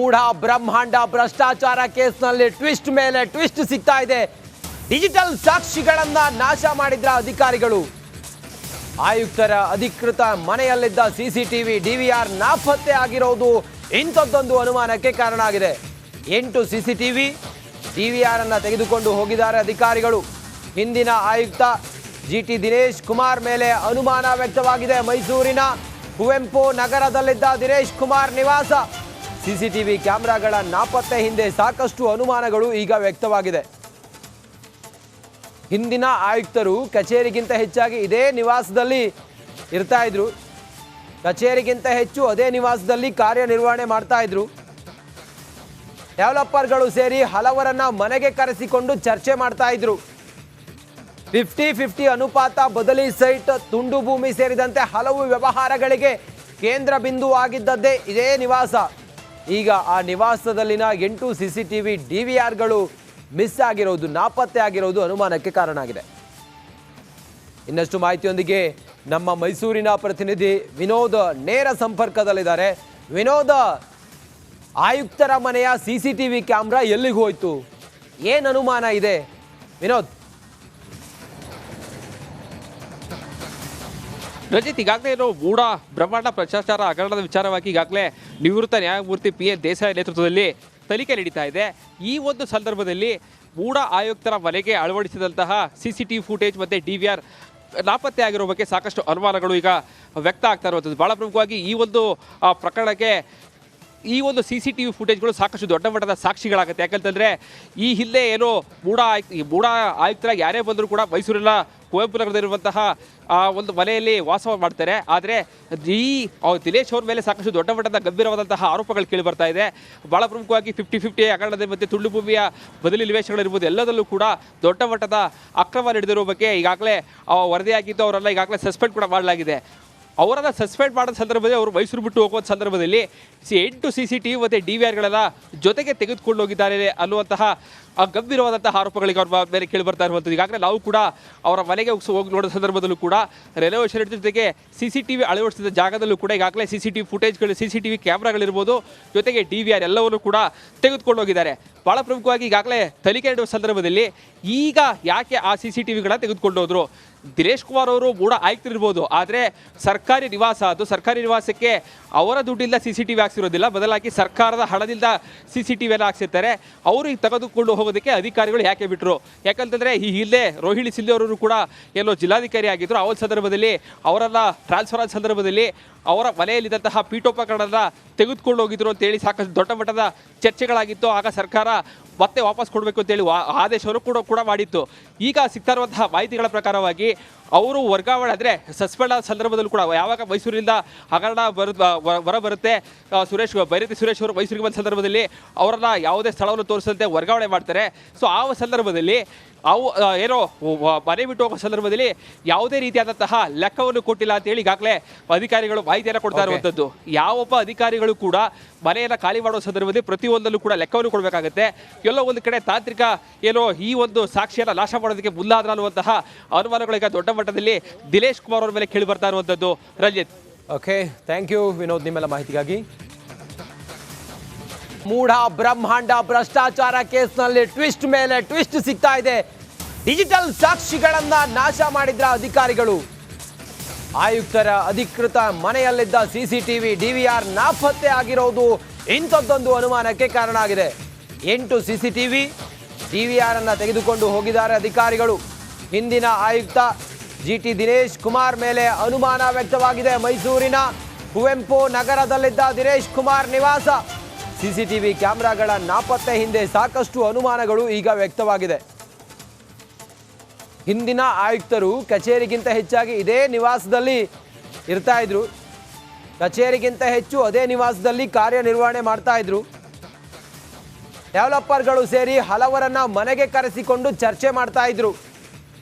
ಮೂಢ ಬ್ರಹ್ಮಾಂಡ ಭ್ರಷ್ಟಾಚಾರ ಕೇಸ್ನಲ್ಲಿ ಟ್ವಿಸ್ಟ್ ಮೇಲೆ ಟ್ವಿಸ್ಟ್ ಸಿಗ್ತಾ ಇದೆ. ಡಿಜಿಟಲ್ ಸಾಕ್ಷಿಗಳನ್ನ ನಾಶ ಮಾಡಿದ್ರ ಅಧಿಕಾರಿಗಳು. ಆಯುಕ್ತರ ಅಧಿಕೃತ ಮನೆಯಲ್ಲಿದ್ದ ಸಿಸಿಟಿವಿ ಡಿವಿಆರ್ ನಾಪತ್ತೆ ಆಗಿರೋದು ಇಂಥದ್ದೊಂದು ಅನುಮಾನಕ್ಕೆ ಕಾರಣ ಆಗಿದೆ. 8 ಸಿಸಿಟಿವಿ ಡಿವಿಆರ್ ಅನ್ನ ತೆಗೆದುಕೊಂಡು ಹೋಗಿದ್ದಾರೆ ಅಧಿಕಾರಿಗಳು. ಹಿಂದಿನ ಆಯುಕ್ತ ಜಿಟಿ ದಿನೇಶ್ ಕುಮಾರ್ ಮೇಲೆ ಅನುಮಾನ ವ್ಯಕ್ತವಾಗಿದೆ. ಮೈಸೂರಿನ ಕುವೆಂಪು ನಗರದಲ್ಲಿದ್ದ ದಿನೇಶ್ ಕುಮಾರ್ ನಿವಾಸ ಸಿಸಿಟಿವಿ ಕ್ಯಾಮೆರಾಗಳ ನಾಪತ್ತೆ ಹಿಂದೆ ಸಾಕಷ್ಟು ಅನುಮಾನಗಳು ಈಗ ವ್ಯಕ್ತವಾಗಿದೆ. ಹಿಂದಿನ ಆಯುಕ್ತರು ಕಚೇರಿಗಿಂತ ಹೆಚ್ಚಾಗಿ ಇದೇ ನಿವಾಸದಲ್ಲಿ ಇರ್ತಾ ಇದ್ರು. ಕಚೇರಿಗಿಂತ ಹೆಚ್ಚು ಅದೇ ನಿವಾಸದಲ್ಲಿ ಕಾರ್ಯನಿರ್ವಹಣೆ ಮಾಡ್ತಾ ಇದ್ರು. ಡೆವಲಪರ್ಗಳು ಸೇರಿ ಹಲವರನ್ನ ಮನೆಗೆ ಕರೆಸಿಕೊಂಡು ಚರ್ಚೆ ಮಾಡ್ತಾ ಇದ್ರು. 50-50 ಅನುಪಾತ, ಬದಲಿ ಸೈಟ್, ತುಂಡು ಭೂಮಿ ಸೇರಿದಂತೆ ಹಲವು ವ್ಯವಹಾರಗಳಿಗೆ ಕೇಂದ್ರ ಬಿಂದು ಆಗಿದ್ದದ್ದೇ ಇದೇ ನಿವಾಸ. ಈಗ ಆ ನಿವಾಸದಲ್ಲಿನ 8 ಸಿಸಿಟಿವಿ ಡಿವಿಆರ್ಗಳು ಮಿಸ್ ಆಗಿರೋದು, ನಾಪತ್ತೆ ಆಗಿರೋದು ಅನುಮಾನಕ್ಕೆ ಕಾರಣ ಆಗಿದೆ. ಇನ್ನಷ್ಟು ಮಾಹಿತಿಯೊಂದಿಗೆ ನಮ್ಮ ಮೈಸೂರಿನ ಪ್ರತಿನಿಧಿ ವಿನೋದ್ ನೇರ ಸಂಪರ್ಕದಲ್ಲಿದ್ದಾರೆ. ವಿನೋದ್, ಆಯುಕ್ತರ ಮನೆಯ ಸಿಸಿಟಿವಿ ಕ್ಯಾಮ್ರಾ ಎಲ್ಲಿಗೆ ಹೋಯ್ತು? ಏನು ಅನುಮಾನ ಇದೆ ವಿನೋದ್? ರಜಿತ್, ಈಗಾಗಲೇ ಮೂಢ ಬ್ರಹ್ಮಾಂಡ ಭ್ರಷ್ಟಾಚಾರ ಹಗರಣದ ವಿಚಾರವಾಗಿ ಈಗಾಗಲೇ ನಿವೃತ್ತ ನ್ಯಾಯಮೂರ್ತಿ PN ದೇಸಾಯಿ ನೇತೃತ್ವದಲ್ಲಿ ತನಿಖೆ ನಡೀತಾ ಇದೆ. ಈ ಒಂದು ಸಂದರ್ಭದಲ್ಲಿ ಮೂಢ ಆಯುಕ್ತರ ಮನೆಗೆ ಅಳವಡಿಸಿದಂತಹ CCTV ಫುಟೇಜ್ ಮತ್ತು DVR ನಾಪತ್ತೆ ಆಗಿರೋ ಬಗ್ಗೆ ಸಾಕಷ್ಟು ಅನುಮಾನಗಳು ಈಗ ವ್ಯಕ್ತ ಆಗ್ತಾ ಇರುವಂಥದ್ದು. ಭಾಳ ಪ್ರಮುಖವಾಗಿ ಈ ಒಂದು ಪ್ರಕರಣಕ್ಕೆ ಈ ಒಂದು CCTV ಫುಟೇಜ್ಗಳು ಸಾಕಷ್ಟು ದೊಡ್ಡ ಮಟ್ಟದ ಸಾಕ್ಷಿಗಳಾಗುತ್ತೆ. ಯಾಕಂತಂದರೆ ಈ ಹಿಂದೆ ಏನೋ ಮೂಢ ಆಯುಕ್ತರಾಗಿ ಯಾರೇ ಬಂದರೂ ಕೂಡ ಮೈಸೂರಿನ ಕುವೆಂಪು ನಗರದಲ್ಲಿರುವಂತಹ ಒಂದು ಮನೆಯಲ್ಲಿ ವಾಸ ಮಾಡ್ತಾರೆ. ಆದರೆ ಈ ದಿನೇಶ್ ಅವ್ರ ಮೇಲೆ ಸಾಕಷ್ಟು ದೊಡ್ಡ ಮಟ್ಟದ ಗಂಭೀರವಾದಂತಹ ಆರೋಪಗಳು ಕೇಳಿ ಬರ್ತಾ ಇದೆ. ಭಾಳ ಪ್ರಮುಖವಾಗಿ 50-50 ಹಗರಣದ ಮತ್ತು ತುಂಡು ಭೂಮಿಯ ಬದಲಿ ನಿವೇಶನಗಳಿರ್ಬೋದು, ಎಲ್ಲದಲ್ಲೂ ಕೂಡ ದೊಡ್ಡ ಮಟ್ಟದ ಅಕ್ರಮ ನಡೆದಿರೋ ಬಗ್ಗೆ ಈಗಾಗಲೇ ವರದಿಯಾಗಿದ್ದು ಅವರೆಲ್ಲ ಈಗಾಗಲೇ ಸಸ್ಪೆಂಡ್ ಕೂಡ ಮಾಡಲಾಗಿದೆ. ಅವರನ್ನು ಸಸ್ಪೆಂಡ್ ಮಾಡಿದ ಸಂದರ್ಭದಲ್ಲಿ ಅವರು ಮೈಸೂರು ಬಿಟ್ಟು ಹೋಗುವ ಸಂದರ್ಭದಲ್ಲಿ 8 CCTV ಮತ್ತು DVRಗಳೆಲ್ಲ ಜೊತೆಗೆ ತೆಗೆದುಕೊಂಡು ಹೋಗಿದ್ದಾರೆ ಅನ್ನುವಂತಹ ಗಂಭೀರವಾದಂತಹ ಆರೋಪಗಳಿಗೆ ಅವ್ರ ಮೇಲೆ ಕೇಳಿ ಬರ್ತಾ ಇರುವಂಥದ್ದು. ಈಗಾಗಲೇ ನಾವು ಕೂಡ ಅವರ ಮನೆಗೆ ಹೋಗಿ ನೋಡೋ ಸಂದರ್ಭದಲ್ಲೂ ಕೂಡ ರೆನೋವೇಷನ್ ಜೊತೆಗೆ CCTV ಅಳವಡಿಸಿದ ಜಾಗದಲ್ಲೂ ಕೂಡ ಈಗಾಗಲೇ CCTV ಫುಟೇಜ್ಗಳು, CCTV ಕ್ಯಾಮ್ರಾಗಳಿರ್ಬೋದು, ಜೊತೆಗೆ DVR ಎಲ್ಲವನ್ನೂ ಕೂಡ ತೆಗೆದುಕೊಂಡು ಹೋಗಿದ್ದಾರೆ. ಭಾಳ ಪ್ರಮುಖವಾಗಿ ಈಗಾಗಲೇ ತನಿಖೆ ನಡೆಯುವ ಸಂದರ್ಭದಲ್ಲಿ ಈಗ ಯಾಕೆ ಆ CCTVಗಳನ್ನ ತೆಗೆದುಕೊಂಡು ಹೋದ್ರು? ದಿನೇಶ್ ಕುಮಾರ್ ಅವರು ಮೂಢ ಆಯುಕ್ತರಿರ್ಬೋದು, ಆದರೆ ಸರ್ಕಾರಿ ನಿವಾಸ ಅದು. ಸರ್ಕಾರಿ ನಿವಾಸಕ್ಕೆ ಅವರ ದುಡ್ಡಿಂದ CCTV ಹಾಕ್ಸಿರೋದಿಲ್ಲ, ಬದಲಾಗಿ ಸರ್ಕಾರದ ಹಣದಿಂದ CCTV ಎಲ್ಲ ಹಾಕ್ಸಿರ್ತಾರೆ. ಅವರು ಈಗ ತೆಗೆದುಕೊಂಡು ಹೋಗೋದಕ್ಕೆ ಅಧಿಕಾರಿಗಳು ಯಾಕೆ ಬಿಟ್ಟರು? ಯಾಕಂತಂದರೆ ಈ ಹಿಂದೆ ರೋಹಿಣಿ ಸಿಂಧು ಅವರು ಕೂಡ ಎಲ್ಲೋ ಜಿಲ್ಲಾಧಿಕಾರಿ ಆಗಿದ್ದರು. ಆ ಸಂದರ್ಭದಲ್ಲಿ ಅವರನ್ನು ಟ್ರಾನ್ಸ್ಫರ್ ಆದ ಸಂದರ್ಭದಲ್ಲಿ ಅವರ ಮನೆಯಲ್ಲಿದ್ದಂತಹ ಪೀಠೋಪಕರಣನ ತೆಗೆದುಕೊಂಡು ಹೋಗಿದ್ರು ಅಂತೇಳಿ ಸಾಕಷ್ಟು ದೊಡ್ಡ ಮಟ್ಟದ ಚರ್ಚೆಗಳಾಗಿತ್ತು. ಆಗ ಸರ್ಕಾರ ಮತ್ತೆ ವಾಪಸ್ ಕೊಡಬೇಕು ಅಂತೇಳಿ ಆದೇಶವನ್ನು ಕೂಡ ಮಾಡಿತ್ತು. ಈಗ ಸಿಗ್ತಾ ಇರುವಂತಹ ಮಾಹಿತಿಗಳ ಪ್ರಕಾರವಾಗಿ ಅವರು ವರ್ಗಾವಣೆ ಅಂದರೆ ಸಸ್ಪೆಂಡ್ ಆದ ಸಂದರ್ಭದಲ್ಲೂ ಕೂಡ ಯಾವಾಗ ಮೈಸೂರಿನಿಂದ ಹಗರಣ ಹೊರ ಬರುತ್ತೆ, ಬೈರತಿ ಸುರೇಶ್ ಅವರು ಮೈಸೂರಿಗೆ ಬಂದ ಸಂದರ್ಭದಲ್ಲಿ ಅವರನ್ನು ಯಾವುದೇ ಸ್ಥಳವನ್ನು ತೋರಿಸದಂತೆ ವರ್ಗಾವಣೆ ಮಾಡ್ತಾರೆ. ಸೊ ಆ ಸಂದರ್ಭದಲ್ಲಿ ಏನೋ ಮನೆ ಬಿಟ್ಟು ಹೋಗೋ ಸಂದರ್ಭದಲ್ಲಿ ಯಾವುದೇ ರೀತಿಯಾದಂತಹ ಲೆಕ್ಕವನ್ನು ಕೊಟ್ಟಿಲ್ಲ ಅಂತೇಳಿ ಈಗಾಗಲೇ ಅಧಿಕಾರಿಗಳು ಮಾಹಿತಿಯನ್ನು ಕೊಡ್ತಾ ಇರುವಂಥದ್ದು. ಯಾವೊಬ್ಬ ಅಧಿಕಾರಿಗಳು ಕೂಡ ಮನೆಯನ್ನು ಖಾಲಿ ಮಾಡುವ ಸಂದರ್ಭದಲ್ಲಿ ಪ್ರತಿಯೊಂದಲ್ಲೂ ಕೂಡ ಲೆಕ್ಕವನ್ನು ಕೊಡಬೇಕಾಗುತ್ತೆ. ಎಲ್ಲೋ ಒಂದು ಕಡೆ ತಾಂತ್ರಿಕ ಏನೋ ಈ ಒಂದು ಸಾಕ್ಷಿಯನ್ನು ನಾಶ ಮಾಡೋದಕ್ಕೆ ಮುಂದಾದ್ರ ಅನ್ನುವಂತಹ ಅನುಮಾನಗಳೀಗ ದೊಡ್ಡ ಮಟ್ಟದಲ್ಲಿ ದಿನೇಶ್ ಕುಮಾರ್ ಅವರ ಮೇಲೆ ಕೇಳಿ ಬರ್ತಾ ಇರುವಂಥದ್ದು. Ranjit, okay, thank you Vinod ನಿಮ್ಮೆಲ್ಲ ಮಾಹಿತಿಗಾಗಿ. ಮೂಢ ಬ್ರಹ್ಮಾಂಡ ಭ್ರಷ್ಟಾಚಾರ ಕೇಸ್ನಲ್ಲಿ ಟ್ವಿಸ್ಟ್ ಮೇಲೆ ಟ್ವಿಸ್ಟ್ ಸಿಗ್ತಾ ಇದೆ. ಡಿಜಿಟಲ್ ಸಾಕ್ಷಿಗಳನ್ನ ನಾಶ ಮಾಡಿದ್ರ ಅಧಿಕಾರಿಗಳು. ಆಯುಕ್ತರ ಅಧಿಕೃತ ಮನೆಯಲ್ಲಿದ್ದ ಸಿಸಿಟಿವಿ ಡಿವಿಆರ್ ನಾಪತ್ತೆ ಆಗಿರೋದು ಇಂಥದ್ದೊಂದು ಅನುಮಾನಕ್ಕೆ ಕಾರಣ ಆಗಿದೆ. 8 ಸಿಸಿಟಿವಿ ಡಿವಿಆರ್ ಅನ್ನ ತೆಗೆದುಕೊಂಡು ಹೋಗಿದ್ದಾರೆ ಅಧಿಕಾರಿಗಳು. ಹಿಂದಿನ ಆಯುಕ್ತ ಜಿಟಿ ದಿನೇಶ್ ಕುಮಾರ್ ಮೇಲೆ ಅನುಮಾನ ವ್ಯಕ್ತವಾಗಿದೆ. ಮೈಸೂರಿನ ಕುವೆಂಪು ನಗರದಲ್ಲಿದ್ದ ದಿನೇಶ್ ಕುಮಾರ್ ನಿವಾಸ ಸಿಸಿಟಿವಿ ಕ್ಯಾಮೆರಾಗಳ ನಾಪತ್ತೆ ಹಿಂದೆ ಸಾಕಷ್ಟು ಅನುಮಾನಗಳು ಈಗ ವ್ಯಕ್ತವಾಗಿದೆ. ಹಿಂದಿನ ಆಯುಕ್ತರು ಕಚೇರಿಗಿಂತ ಹೆಚ್ಚಾಗಿ ಇದೇ ನಿವಾಸದಲ್ಲಿ ಇರ್ತಾ ಇದ್ರು. ಕಚೇರಿಗಿಂತ ಹೆಚ್ಚು ಅದೇ ನಿವಾಸದಲ್ಲಿ ಕಾರ್ಯನಿರ್ವಹಣೆ ಮಾಡ್ತಾ ಇದ್ರು. ಡೆವಲಪರ್ಗಳು ಸೇರಿ ಹಲವರನ್ನ ಮನೆಗೆ ಕರೆಸಿಕೊಂಡು ಚರ್ಚೆ ಮಾಡ್ತಾ ಇದ್ರು.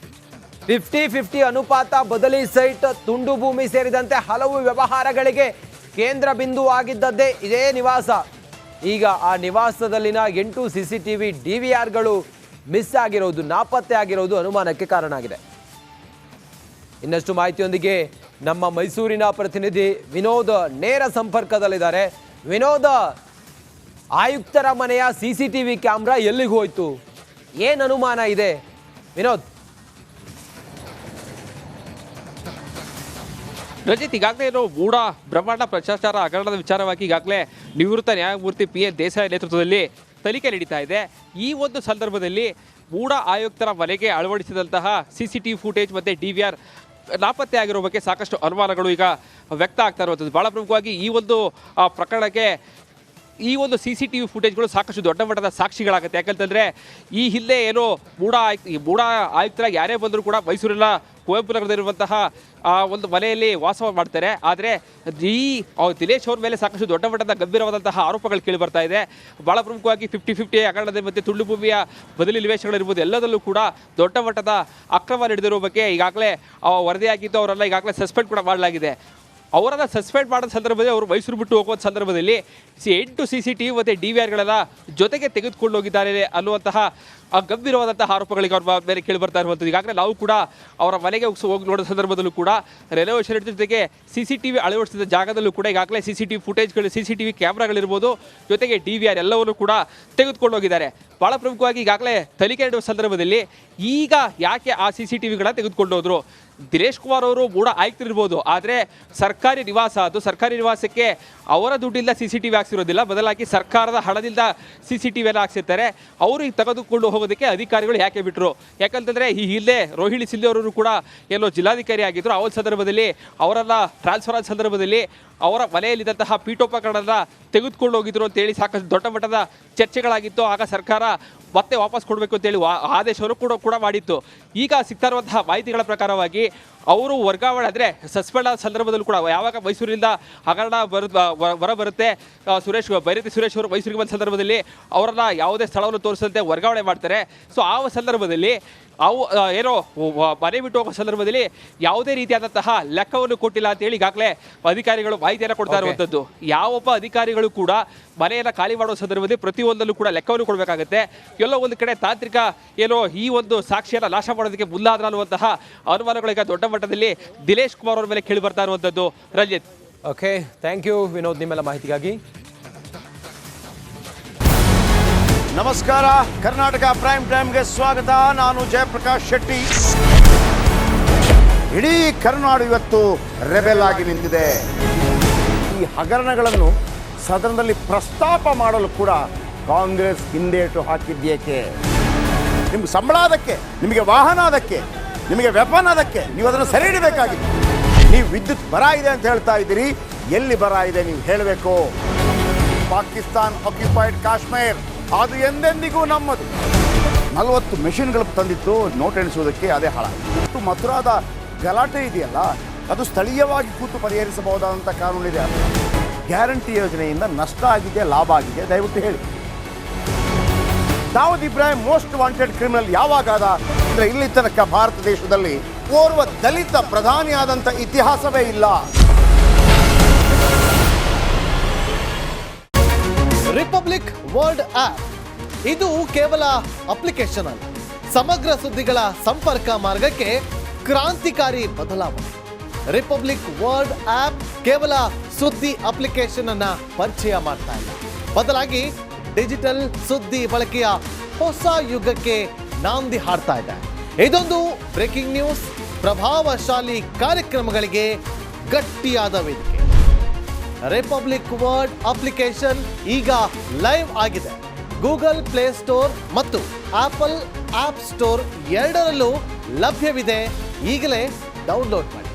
50-50 ಅನುಪಾತ, ಬದಲಿ ಸೈಟ್, ತುಂಡು ಭೂಮಿ ಸೇರಿದಂತೆ ಹಲವು ವ್ಯವಹಾರಗಳಿಗೆ ಕೇಂದ್ರ ಬಿಂದು ಆಗಿದ್ದದ್ದೇ ಇದೇ ನಿವಾಸ. ಈಗ ಆ ನಿವಾಸದಲ್ಲಿನ 8 ಸಿಸಿಟಿವಿ ಡಿವಿಆರ್ಗಳು ಮಿಸ್ ಆಗಿರೋದು, ನಾಪತ್ತೆ ಆಗಿರೋದು ಅನುಮಾನಕ್ಕೆ ಕಾರಣ ಆಗಿದೆ. ಇನ್ನಷ್ಟು ಮಾಹಿತಿಯೊಂದಿಗೆ ನಮ್ಮ ಮೈಸೂರಿನ ಪ್ರತಿನಿಧಿ ವಿನೋದ್ ನೇರ ಸಂಪರ್ಕದಲ್ಲಿದ್ದಾರೆ. ವಿನೋದ್, ಆಯುಕ್ತರ ಮನೆಯ CCTV ಕ್ಯಾಮ್ರಾ ಎಲ್ಲಿಗೆ ಹೋಯ್ತು? ಏನು ಅನುಮಾನ ಇದೆ ವಿನೋದ್? ರಜಿತ್, ಈಗಾಗಲೇ ಇರೋ ಮೂಡ ಬ್ರಹ್ಮಾಂಡ ಭ್ರಷ್ಟಾಚಾರ ಹಗರಣದ ವಿಚಾರವಾಗಿ ಈಗಾಗಲೇ ನಿವೃತ್ತ ನ್ಯಾಯಮೂರ್ತಿ PN ದೇಸಾಯಿ ನೇತೃತ್ವದಲ್ಲಿ ತನಿಖೆ ನಡೀತಾ ಇದೆ. ಈ ಒಂದು ಸಂದರ್ಭದಲ್ಲಿ ಮೂಡ ಆಯುಕ್ತರ ಮನೆಗೆ ಅಳವಡಿಸಿದಂತಹ CCTV ಫುಟೇಜ್ ಮತ್ತು DVR ನಾಪತ್ತೆ ಆಗಿರೋ ಬಗ್ಗೆ ಸಾಕಷ್ಟು ಅನುಮಾನಗಳು ಈಗ ವ್ಯಕ್ತ ಆಗ್ತಾ ಇರುವಂಥದ್ದು. ಭಾಳ ಪ್ರಮುಖವಾಗಿ ಈ ಒಂದು ಪ್ರಕರಣಕ್ಕೆ ಈ ಒಂದು CCTV ಫುಟೇಜ್ಗಳು ಸಾಕಷ್ಟು ದೊಡ್ಡ ಮಟ್ಟದ ಸಾಕ್ಷಿಗಳಾಗುತ್ತೆ. ಯಾಕಂತಂದರೆ ಈ ಹಿಂದೆ ಏನೋ ಮೂಡ ಆಯುಕ್ತರಾಗಿ ಯಾರೇ ಬಂದರೂ ಕೂಡ ಮೈಸೂರಿನ ಕುವೆಂಪು ನಗರದಲ್ಲಿರುವಂತಹ ಒಂದು ಮನೆಯಲ್ಲಿ ವಾಸ ಮಾಡ್ತಾರೆ. ಆದರೆ ದಿನೇಶ್ ಅವ್ರ ಮೇಲೆ ಸಾಕಷ್ಟು ದೊಡ್ಡ ಮಟ್ಟದ ಗಂಭೀರವಾದಂತಹ ಆರೋಪಗಳು ಕೇಳಿ ಬರ್ತಾ ಇದೆ. ಭಾಳ ಪ್ರಮುಖವಾಗಿ 50-50 ಹಗರಣದ ಮತ್ತು ತುಳು ಭೂಮಿಯ ಬದಲಿ ನಿವೇಶನಗಳಿರ್ಬೋದು, ಎಲ್ಲದಲ್ಲೂ ಕೂಡ ದೊಡ್ಡ ಮಟ್ಟದ ಅಕ್ರಮ ನಡೆದಿರೋ ಬಗ್ಗೆ ಈಗಾಗಲೇ ವರದಿಯಾಗಿದ್ದು ಅವರೆಲ್ಲ ಈಗಾಗಲೇ ಸಸ್ಪೆಂಡ್ ಕೂಡ ಮಾಡಲಾಗಿದೆ. ಅವರನ್ನು ಸಸ್ಪೆಂಡ್ ಮಾಡಿದ ಸಂದರ್ಭದಲ್ಲಿ ಅವರು ಮೈಸೂರು ಬಿಟ್ಟು ಹೋಗುವ ಸಂದರ್ಭದಲ್ಲಿ 8 CCTV ಮತ್ತು DVRಗಳೆಲ್ಲ ಜೊತೆಗೆ ತೆಗೆದುಕೊಂಡು ಹೋಗಿದ್ದಾರೆ ಅನ್ನುವಂತಹ ಗಂಭೀರವಾದಂತಹ ಆರೋಪಗಳಿಗೆ ಅವ್ರ ಮೇಲೆ ಕೇಳಿ ಬರ್ತಾ ಇರುವಂಥದ್ದು. ಈಗಾಗಲೇ ನಾವು ಕೂಡ ಅವರ ಮನೆಗೆ ಹೋಗಿ ನೋಡಿದ ಸಂದರ್ಭದಲ್ಲೂ ಕೂಡ ರೆನೋವೇಷನ್ ಜೊತೆಗೆ CCTV ಅಳವಡಿಸಿದ ಜಾಗದಲ್ಲೂ ಕೂಡ ಈಗಾಗಲೇ CCTV ಫುಟೇಜ್ಗಳು, CCTV ಕ್ಯಾಮ್ರಾಗಳಿರ್ಬೋದು, ಜೊತೆಗೆ DVR ಎಲ್ಲವನ್ನು ಕೂಡ ತೆಗೆದುಕೊಂಡು ಹೋಗಿದ್ದಾರೆ. ಭಾಳ ಪ್ರಮುಖವಾಗಿ ಈಗಾಗಲೇ ತನಿಖೆ ನಡೆಯುವ ಸಂದರ್ಭದಲ್ಲಿ ಈಗ ಯಾಕೆ ಆ CCTVಗಳನ್ನ ತೆಗೆದುಕೊಂಡು ಹೋದ್ರು? ದಿನೇಶ್ ಕುಮಾರ್ ಅವರು ಮೂಡ ಆಯುಕ್ತರಿರ್ಬೋದು, ಆದರೆ ಸರ್ಕಾರಿ ನಿವಾಸ ಅದು. ಸರ್ಕಾರಿ ನಿವಾಸಕ್ಕೆ ಅವರ ದುಡ್ಡಿಂದ CCTV ಹಾಕ್ಸಿರೋದಿಲ್ಲ, ಬದಲಾಗಿ ಸರ್ಕಾರದ ಹಣದಿಂದ CCTV ಎಲ್ಲ ಹಾಕ್ಸಿರ್ತಾರೆ. ಅವರು ಈಗ ತೆಗೆದುಕೊಂಡು ಹೋಗೋದಕ್ಕೆ ಅಧಿಕಾರಿಗಳು ಯಾಕೆ ಬಿಟ್ಟರು? ಯಾಕಂತಂದರೆ ಈ ಹಿಂದೆ ರೋಹಿಣಿ ಸಿಂಧೆ ಅವರು ಕೂಡ ಎಲ್ಲೋ ಜಿಲ್ಲಾಧಿಕಾರಿ ಆಗಿದ್ದರು. ಆ ಒಂದು ಸಂದರ್ಭದಲ್ಲಿ ಅವರೆಲ್ಲ ಟ್ರಾನ್ಸ್ಫರ್ ಆದ ಸಂದರ್ಭದಲ್ಲಿ ಅವರ ಮನೆಯಲ್ಲಿದ್ದಂತಹ ಪೀಠೋಪಕರಣನ ತೆಗೆದುಕೊಂಡು ಹೋಗಿದ್ರು ಅಂತೇಳಿ ಸಾಕಷ್ಟು ದೊಡ್ಡ ಮಟ್ಟದ ಚರ್ಚೆಗಳಾಗಿತ್ತು. ಆಗ ಸರ್ಕಾರ ಮತ್ತೆ ವಾಪಸ್ ಕೊಡಬೇಕು ಅಂತೇಳಿ ಆದೇಶವನ್ನು ಕೂಡ ಮಾಡಿತ್ತು. ಈಗ ಸಿಗ್ತಾ ಇರುವಂತಹ ಮಾಹಿತಿಗಳ ಪ್ರಕಾರವಾಗಿ ಅವರು ವರ್ಗಾವಣೆ ಅಂದರೆ ಸಸ್ಪೆಂಡ್ ಆದ ಸಂದರ್ಭದಲ್ಲೂ ಕೂಡ ಯಾವಾಗ ಮೈಸೂರಿನಿಂದ ಹಗರಣ ಹೊರ ಬರುತ್ತೆ, ಬೈರತಿ ಸುರೇಶ್ ಅವರು ಮೈಸೂರಿಗೆ ಬಂದ ಸಂದರ್ಭದಲ್ಲಿ ಅವರನ್ನ ಯಾವುದೇ ಸ್ಥಳವನ್ನು ತೋರಿಸದಂತೆ ವರ್ಗಾವಣೆ ಮಾಡ್ತಾರೆ. ಸೊ ಆ ಸಂದರ್ಭದಲ್ಲಿ ಏನೋ ಮನೆ ಬಿಟ್ಟು ಹೋಗೋ ಸಂದರ್ಭದಲ್ಲಿ ಯಾವುದೇ ರೀತಿಯಾದಂತಹ ಲೆಕ್ಕವನ್ನು ಕೊಟ್ಟಿಲ್ಲ ಅಂತೇಳಿ ಈಗಾಗಲೇ ಅಧಿಕಾರಿಗಳು ಮಾಹಿತಿಯನ್ನು ಕೊಡ್ತಾ ಇರುವಂಥದ್ದು. ಯಾವೊಬ್ಬ ಅಧಿಕಾರಿಗಳು ಕೂಡ ಮನೆಯನ್ನು ಖಾಲಿ ಮಾಡುವ ಸಂದರ್ಭದಲ್ಲಿ ಪ್ರತಿಯೊಂದಲ್ಲೂ ಕೂಡ ಲೆಕ್ಕವನ್ನು ಕೊಡಬೇಕಾಗುತ್ತೆ. ಎಲ್ಲೋ ಒಂದು ಕಡೆ ತಾಂತ್ರಿಕ ಏನೋ ಈ ಒಂದು ಸಾಕ್ಷಿಯನ್ನು ನಾಶ ಮಾಡೋದಕ್ಕೆ ಮುಂದಾದ್ರ ಅನ್ನುವಂತಹ ಅನುಮಾನಗಳು ಈಗ ದೊಡ್ಡ ಮಟ್ಟದಲ್ಲಿ ದಿನೇಶ್ ಕುಮಾರ್ ಅವರ ಮೇಲೆ ಕೇಳಿ ಬರ್ತಾ ಇರುವಂಥದ್ದು. Ranjit. Okay, thank you Vinod ನಿಮ್ಮೆಲ್ಲ ಮಾಹಿತಿಗಾಗಿ. ನಮಸ್ಕಾರ, ಕರ್ನಾಟಕ ಪ್ರೈಮ್ ಟೈಮ್ಗೆ ಸ್ವಾಗತ. ನಾನು ಜಯಪ್ರಕಾಶ್ ಶೆಟ್ಟಿ. ಇಡೀ ಕರ್ನಾಡು ಇವತ್ತು ರೆಬೆಲ್ ಆಗಿ ನಿಂತಿದೆ. ಈ ಹಗರಣಗಳನ್ನು ಸದನದಲ್ಲಿ ಪ್ರಸ್ತಾಪ ಮಾಡಲು ಕೂಡ ಕಾಂಗ್ರೆಸ್ ಹಿಂದೇಟು ಹಾಕಿದ್ದೇಕೆ? ನಿಮ್ಗೆ ಸಂಬಳ ಅದಕ್ಕೆ, ನಿಮಗೆ ವಾಹನ ಅದಕ್ಕೆ, ನಿಮಗೆ ವೆಪನ್ ಅದಕ್ಕೆ, ನೀವು ಅದನ್ನು ಸೆರೆ ಹಿಡಬೇಕಾಗಿತ್ತು. ನೀವು ವಿದ್ಯುತ್ ಬರ ಇದೆ ಅಂತ ಹೇಳ್ತಾ ಇದ್ದೀರಿ, ಎಲ್ಲಿ ಬರ ಇದೆ ನೀವು ಹೇಳಬೇಕು. ಪಾಕಿಸ್ತಾನ್ ಆಕ್ಯುಪೈಡ್ ಕಾಶ್ಮೀರ್ ಅದು ಎಂದೆಂದಿಗೂ ನಮ್ಮದು. 40 ಮೆಷಿನ್ಗಳು ತಂದಿತ್ತು ನೋಟ್ ಎಣಿಸುವುದಕ್ಕೆ, ಅದೇ ಹಾಳಾಯಿತು. ಮಥುರಾದ ಗಲಾಟೆ ಇದೆಯಲ್ಲ, ಅದು ಸ್ಥಳೀಯವಾಗಿ ಕೂತು ಪರಿಹರಿಸಬಹುದಾದಂಥ ಕಾನೂನಿದೆ. ಗ್ಯಾರಂಟಿ ಯೋಜನೆಯಿಂದ ನಷ್ಟ ಆಗಿದೆ, ಲಾಭ ಆಗಿದೆ, ದಯವಿಟ್ಟು ಹೇಳಿ. Dawood Ibrahim most wanted criminal ಯಾವಾಗಾದ ಅಂದರೆ ಇಲ್ಲಿ ತನಕ ಭಾರತ ದೇಶದಲ್ಲಿ ಓರ್ವ ದಲಿತ ಪ್ರಧಾನಿಯಾದಂಥ ಇತಿಹಾಸವೇ ಇಲ್ಲ. ರಿಪಬ್ಲಿಕ್ ವರ್ಲ್ಡ್ ಆಪ್ ಇದು ಕೇವಲ ಅಪ್ಲಿಕೇಶನ್ ಅಲ್ಲ, ಸಮಗ್ರ ಸುದ್ದಿಗಳ ಸಂಪರ್ಕ ಮಾರ್ಗಕ್ಕೆ ಕ್ರಾಂತಿಕಾರಿ ಬದಲಾವಣೆ. ರಿಪಬ್ಲಿಕ್ ವರ್ಲ್ಡ್ ಆಪ್ ಕೇವಲ ಸುದ್ದಿ ಅಪ್ಲಿಕೇಶನ್ ಅನ್ನ ಪರಿಚಯ ಮಾಡ್ತಾ ಇಲ್ಲ, ಬದಲಾಗಿ ಡಿಜಿಟಲ್ ಸುದ್ದಿ ಬಳಕೆಯ ಹೊಸ ಯುಗಕ್ಕೆ ನಾಂದಿ ಹಾಡ್ತಾ ಇದೆ. ಇದೊಂದು ಬ್ರೇಕಿಂಗ್ ನ್ಯೂಸ್, ಪ್ರಭಾವಶಾಲಿ ಕಾರ್ಯಕ್ರಮಗಳಿಗೆ ಗಟ್ಟಿಯಾದ ವೇದಿಕೆ. ರಿಪಬ್ಲಿಕ್ ವರ್ಲ್ಡ್ ಅಪ್ಲಿಕೇಶನ್ ಈಗ ಲೈವ್ ಆಗಿದೆ. ಗೂಗಲ್ ಪ್ಲೇ ಸ್ಟೋರ್ ಮತ್ತು ಆಪಲ್ ಆಪ್ ಸ್ಟೋರ್ ಎರಡರಲ್ಲೂ ಲಭ್ಯವಿದೆ. ಈಗಲೇ ಡೌನ್ಲೋಡ್ ಮಾಡಿ.